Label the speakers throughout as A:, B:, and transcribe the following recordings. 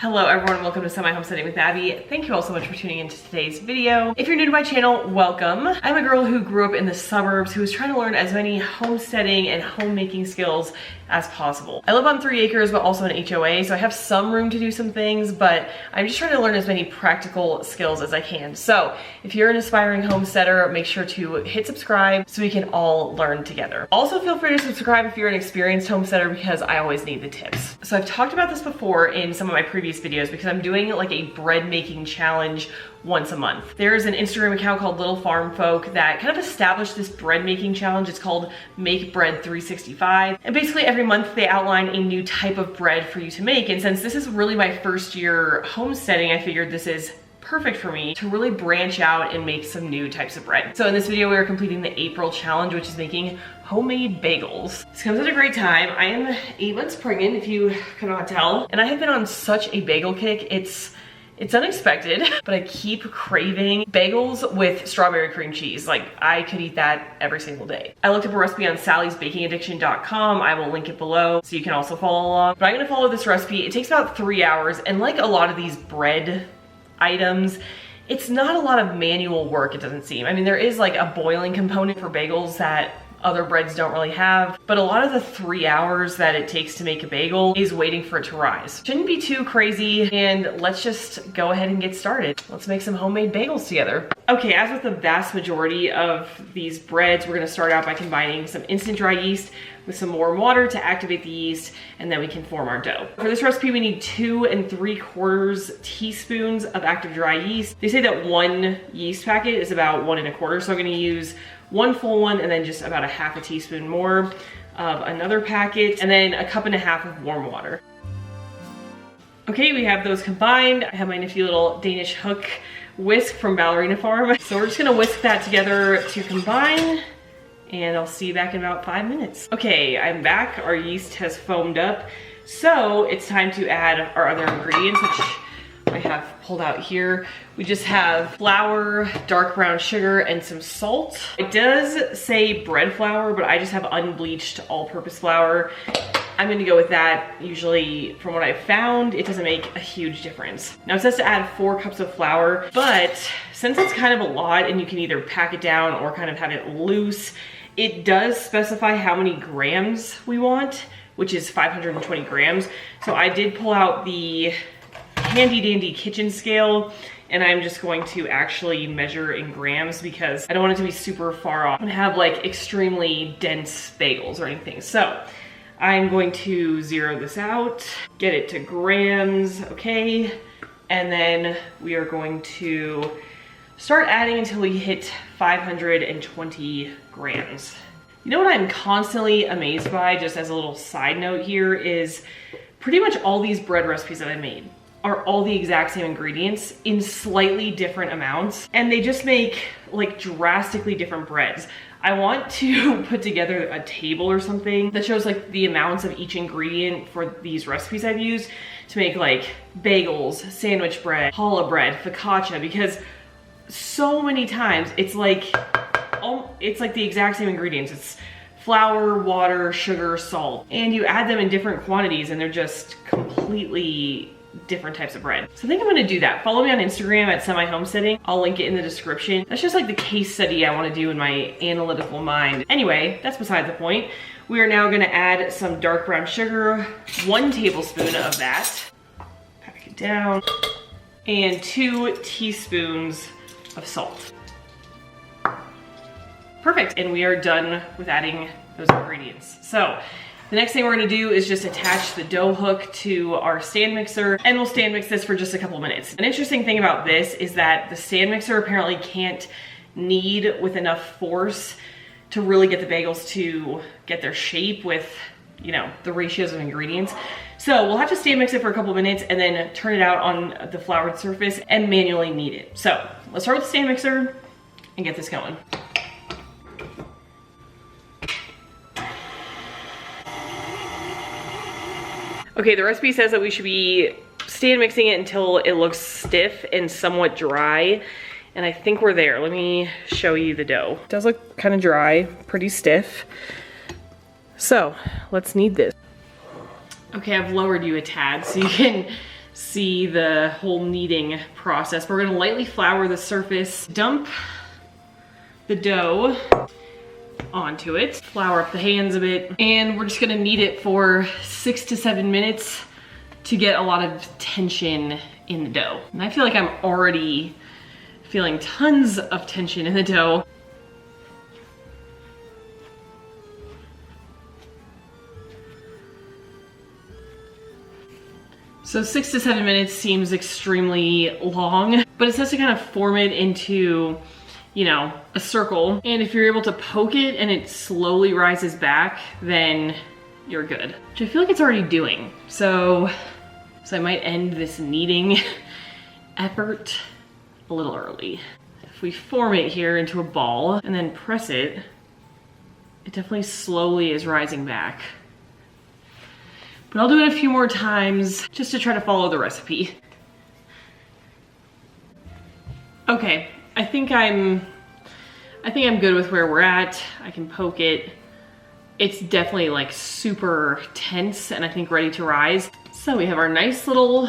A: Hello everyone, and welcome to Semi Homesteading with Abby. Thank you all so much for tuning into today's video. If you're new to my channel, welcome. I'm a girl who grew up in the suburbs who was trying to learn as many homesteading and homemaking skills as possible. I live on 3 acres, but also an HOA, so I have some room to do some things, but I'm just trying to learn as many practical skills as I can. So if you're an aspiring homesteader, make sure to hit subscribe so we can all learn together. Also feel free to subscribe if you're an experienced homesteader because I always need the tips. So I've talked about this before in some of my previous videos because I'm doing like a bread making challenge once a month. There's an Instagram account called Little Farm Folk that kind of established this bread making challenge. It's called Make Bread 365. And basically every month they outline a new type of bread for you to make. And since this is really my first year homesteading, I figured this is perfect for me to really branch out and make some new types of bread. So in this video, we are completing the April challenge, which is making homemade bagels. This comes at a great time. I am 8 months pregnant, if you cannot tell, and I have been on such a bagel kick. It's unexpected, but I keep craving bagels with strawberry cream cheese. Like, I could eat that every single day. I looked up a recipe on sallysbakingaddiction.com. I will link it below so you can also follow along. But I'm gonna follow this recipe. It takes about 3 hours, and like a lot of these bread items, it's not a lot of manual work, it doesn't seem. I mean, there is like a boiling component for bagels that other breads don't really have, but a lot of the 3 hours that it takes to make a bagel is waiting for it to rise. Shouldn't be too crazy, and let's just go ahead and get started. Let's make some homemade bagels together. Okay, as with the vast majority of these breads, we're gonna start out by combining some instant dry yeast with some warm water to activate the yeast, and then we can form our dough. For this recipe, we need 2 3/4 teaspoons of active dry yeast. They say that 1 yeast packet is about 1 1/4, so I'm gonna use 1 full one and then just about a half a teaspoon more of another packet, and then a 1.5 cups of warm water. Okay, we have those combined. I have my nifty little Danish hook whisk from Ballerina Farm. So we're just gonna whisk that together to combine, and I'll see you back in about 5 minutes. Okay, I'm back. Our yeast has foamed up. So it's time to add our other ingredients, which I have pulled out here. We just have flour, dark brown sugar, and some salt. It does say bread flour, but I just have unbleached all-purpose flour. I'm gonna go with that. Usually, from what I've found, it doesn't make a huge difference. Now it says to add 4 cups of flour, but since it's kind of a lot and you can either pack it down or kind of have it loose, it does specify how many grams we want, which is 520 grams. So I did pull out the handy dandy kitchen scale, and I'm just going to actually measure in grams because I don't want it to be super far off and have like extremely dense bagels or anything. So I'm going to zero this out, get it to grams, okay? And then we are going to start adding until we hit 520 grams. You know what I'm constantly amazed by, just as a little side note here, is pretty much all these bread recipes that I made are all the exact same ingredients in slightly different amounts, and they just make like drastically different breads. I want to put together a table or something that shows like the amounts of each ingredient for these recipes I've used to make like bagels, sandwich bread, challah bread, focaccia, because so many times it's like the exact same ingredients. It's flour, water, sugar, salt, and you add them in different quantities and they're just completely different types of bread. So I think I'm gonna do that. Follow me on Instagram at Semi Homesteading. I'll link it in the description. That's just like the case study I wanna do in my analytical mind. Anyway, that's beside the point. We are now gonna add some dark brown sugar, 1 tablespoon of that, pack it down, and 2 teaspoons of salt. Perfect, and we are done with adding those ingredients. So the next thing we're gonna do is just attach the dough hook to our stand mixer, and we'll stand mix this for just a couple minutes. An interesting thing about this is that the stand mixer apparently can't knead with enough force to really get the bagels to get their shape with, you know, the ratios of ingredients. So we'll have to stand mix it for a couple minutes and then turn it out on the floured surface and manually knead it. So let's start with the stand mixer and get this going. Okay, the recipe says that we should be stand mixing it until it looks stiff and somewhat dry, and I think we're there. Let me show you the dough. It does look kind of dry, pretty stiff. So let's knead this. Okay, I've lowered you a tad so you can see the whole kneading process. We're gonna lightly flour the surface, dump the dough onto it, flour up the hands a bit, and we're just gonna knead it for 6 to 7 minutes to get a lot of tension in the dough. And I feel like I'm already feeling tons of tension in the dough. So 6 to 7 minutes seems extremely long, but it says to kind of form it into, you know, a circle. And if you're able to poke it and it slowly rises back, then you're good. Which I feel like it's already doing. So I might end this kneading effort a little early. If we form it here into a ball and then press it, it definitely slowly is rising back. But I'll do it a few more times just to try to follow the recipe. Okay, I think I'm good with where we're at. I can poke it. It's definitely like super tense and I think ready to rise. So we have our nice little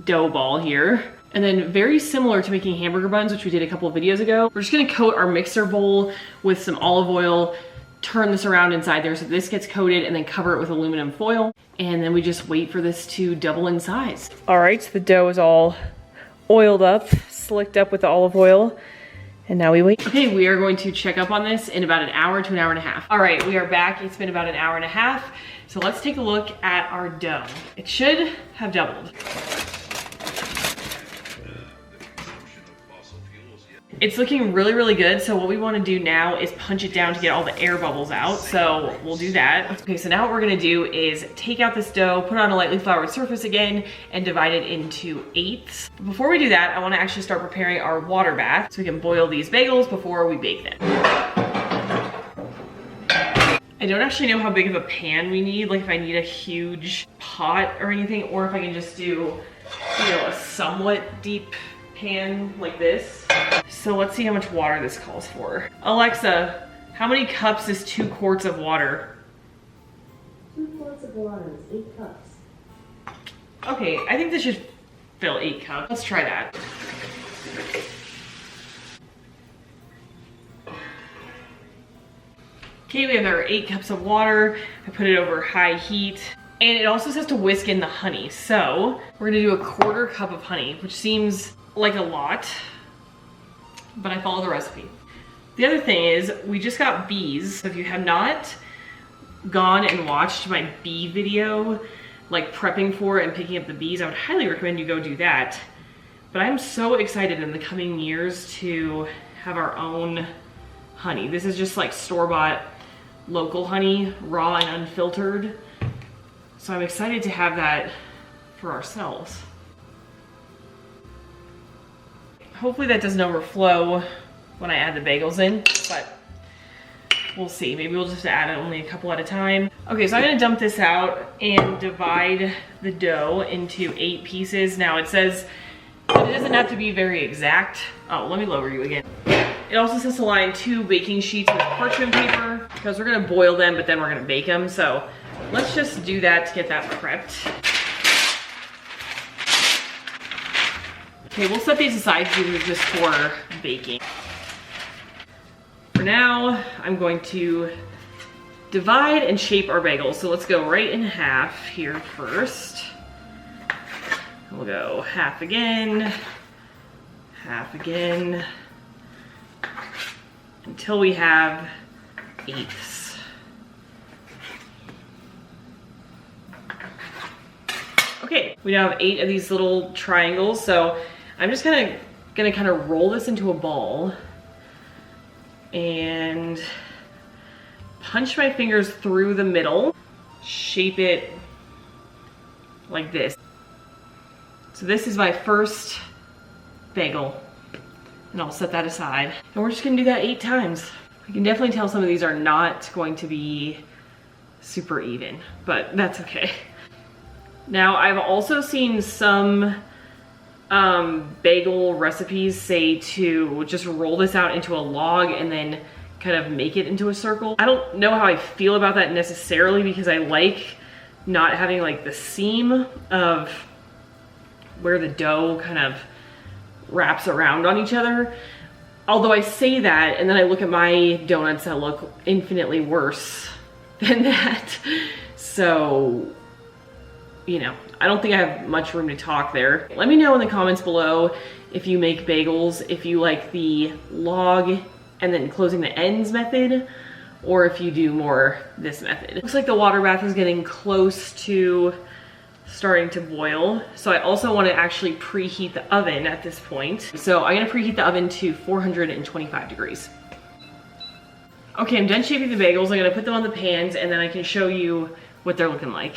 A: dough ball here. And then very similar to making hamburger buns, which we did a couple of videos ago, we're just gonna coat our mixer bowl with some olive oil, turn this around inside there so this gets coated, and then cover it with aluminum foil. And then we just wait for this to double in size. All right, so the dough is all oiled up, slicked up with the olive oil. And now we wait. Okay, we are going to check up on this in about an hour to an hour and a half. All right, we are back. It's been about an hour and a half. So let's take a look at our dough. It should have doubled. It's looking really, really good. So what we want to do now is punch it down to get all the air bubbles out. So we'll do that. Okay, so now what we're going to do is take out this dough, put it on a lightly floured surface again, and divide it into 8ths. Before we do that, I want to actually start preparing our water bath so we can boil these bagels before we bake them. I don't actually know how big of a pan we need, like if I need a huge pot or anything, or if I can just do, you know, a somewhat deep pan like this. So let's see how much water this calls for. Alexa, how many cups is 2 quarts of water?
B: 2 quarts of water is 8 cups.
A: Okay, I think this should fill 8 cups. Let's try that. Okay, we have our 8 cups of water. I put it over high heat. And it also says to whisk in the honey. So we're gonna do a 1/4 cup of honey, which seems like a lot, but I follow the recipe. The other thing is we just got bees. So if you have not gone and watched my bee video, like prepping for it and picking up the bees, I would highly recommend you go do that. But I'm so excited in the coming years to have our own honey. This is just like store-bought local honey, raw and unfiltered. So I'm excited to have that for ourselves. Hopefully that doesn't overflow when I add the bagels in, but we'll see. Maybe we'll just add only a couple at a time. Okay, so I'm gonna dump this out and divide the dough into 8 pieces. Now it says that it doesn't have to be very exact. Oh, let me lower you again. It also says to line 2 baking sheets with parchment paper because we're gonna boil them, but then we're gonna bake them. So let's just do that to get that prepped. Okay, we'll set these aside just for baking. For now, I'm going to divide and shape our bagels. So let's go right in half here first. We'll go half again, until we have 8ths. Okay, we now have 8 of these little triangles, so I'm just gonna kind of roll this into a ball and punch my fingers through the middle, shape it like this. So this is my first bagel, and I'll set that aside. And we're just gonna do that 8 times. I can definitely tell some of these are not going to be super even, but that's okay. Now, I've also seen some bagel recipes say to just roll this out into a log and then kind of make it into a circle. I don't know how I feel about that necessarily because I like not having like the seam of where the dough kind of wraps around on each other. Although I say that, and then I look at my donuts that look infinitely worse than that. So, you know, I don't think I have much room to talk there. Let me know in the comments below if you make bagels, if you like the log and then closing the ends method, or if you do more this method. Looks like the water bath is getting close to starting to boil. So I also want to actually preheat the oven at this point. So I'm gonna preheat the oven to 425 degrees. Okay, I'm done shaping the bagels. I'm gonna put them on the pans and then I can show you what they're looking like.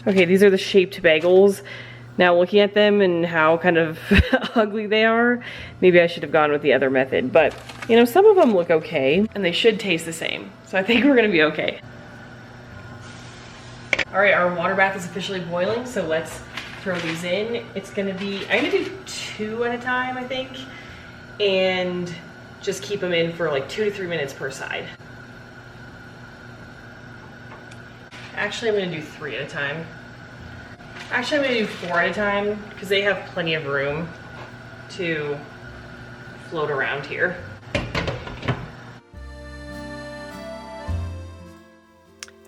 A: Okay, these are the shaped bagels. Now looking at them and how kind of ugly they are, maybe I should have gone with the other method, but you know, some of them look okay and they should taste the same. So I think we're gonna be okay. All right, our water bath is officially boiling, so let's throw these in. It's gonna be, I'm gonna do 2 at a time, I think, and just keep them in for like 2 to 3 minutes per side. Actually, I'm gonna do 3 at a time. Actually, I'm gonna do 4 at a time because they have plenty of room to float around here.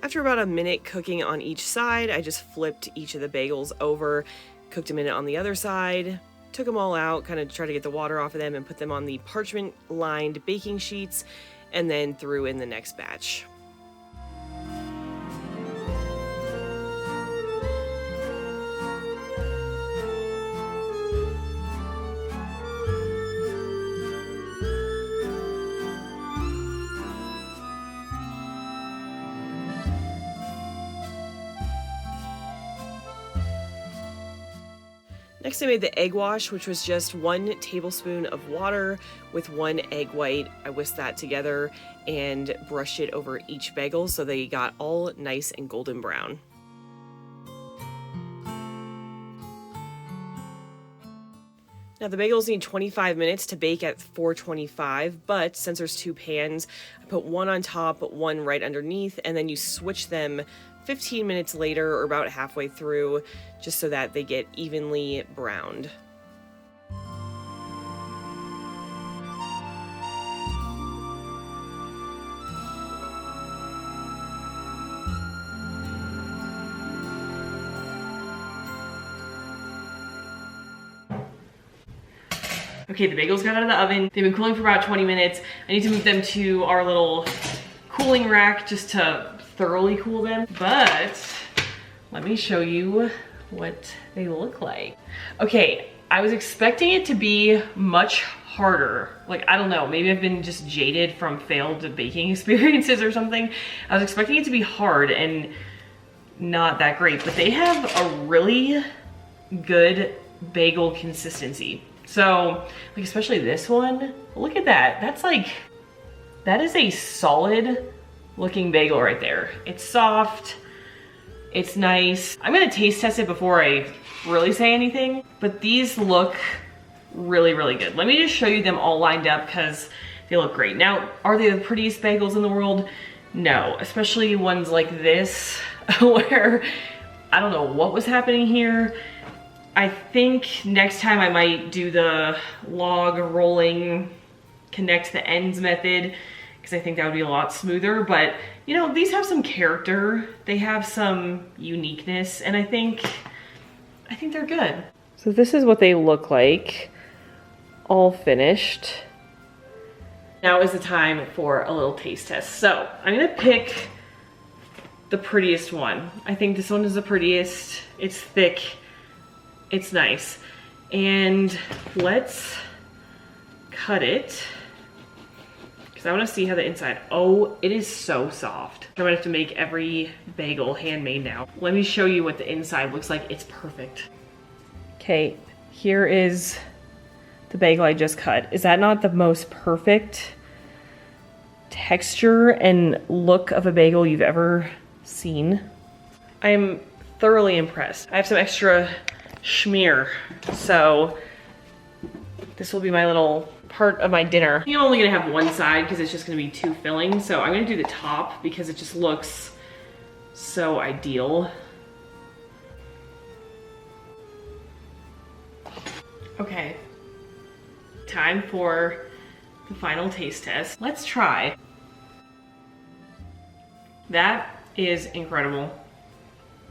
A: After about a minute cooking on each side, I just flipped each of the bagels over, cooked a minute on the other side, took them all out, kind of tried to get the water off of them and put them on the parchment lined baking sheets, and then threw in the next batch. Next, I made the egg wash, which was just 1 tablespoon of water with 1 egg white. I whisked that together and brushed it over each bagel so they got all nice and golden brown. Now the bagels need 25 minutes to bake at 425, but since there's 2 pans, I put 1 on top, 1 right underneath, and then you switch them 15 minutes later or about halfway through, just so that they get evenly browned. Okay, the bagels got out of the oven. They've been cooling for about 20 minutes. I need to move them to our little cooling rack just to thoroughly cool them, but let me show you what they look like. Okay, I was expecting it to be much harder. Like, I don't know, maybe I've been just jaded from failed baking experiences or something. I was expecting it to be hard and not that great, but they have a really good bagel consistency. So, like, especially this one, look at that. That's like, that is a solid looking bagel right there. It's soft, it's nice. I'm gonna taste test it before I really say anything, but these look really, really good. Let me just show you them all lined up because they look great. Now, are they the prettiest bagels in the world? No, especially ones like this where I don't know what was happening here. I think next time I might do the log rolling, connect the ends method, because I think that would be a lot smoother. But you know, these have some character, they have some uniqueness, and I think they're good. So this is what they look like, all finished. Now is the time for a little taste test. So I'm gonna pick the prettiest one. I think this one is the prettiest. It's thick, it's nice. And let's cut it, because I want to see how the inside, oh, it is so soft. I'm gonna have to make every bagel handmade now. Let me show you what the inside looks like. It's perfect. Okay, here is the bagel I just cut. Is that not the most perfect texture and look of a bagel you've ever seen? I'm thoroughly impressed. I have some extra schmear, so this will be my little part of my dinner. I think I'm only gonna have one side because it's just gonna be too filling, so I'm gonna do the top because it just looks so ideal. Okay, time for the final taste test. Let's try. That is incredible.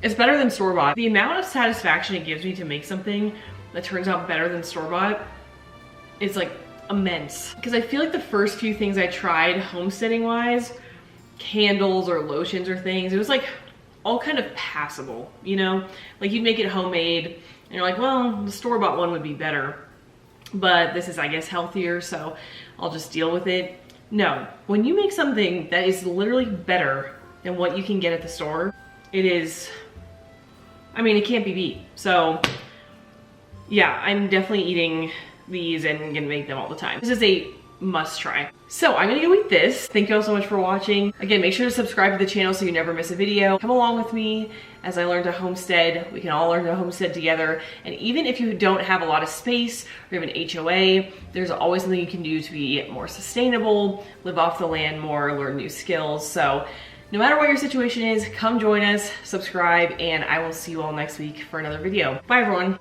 A: It's better than store-bought. The amount of satisfaction it gives me to make something that turns out better than store-bought is like immense. Because I feel like the first few things I tried homesteading wise, candles or lotions or things, it was like all kind of passable, you know? Like you'd make it homemade and you're like, well, the store-bought one would be better, but this is, I guess, healthier, so I'll just deal with it. No, when you make something that is literally better than what you can get at the store, it is, I mean, it can't be beat. So yeah, I'm definitely eating these and gonna make them all the time. This is a must try. So I'm gonna go eat this. Thank you all so much for watching. Again, make sure to subscribe to the channel so you never miss a video. Come along with me as I learn to homestead. We can all learn to homestead together. And even if you don't have a lot of space or you have an HOA, there's always something you can do to be more sustainable, live off the land more, learn new skills. So no matter what your situation is, come join us, subscribe, and I will see you all next week for another video. Bye everyone.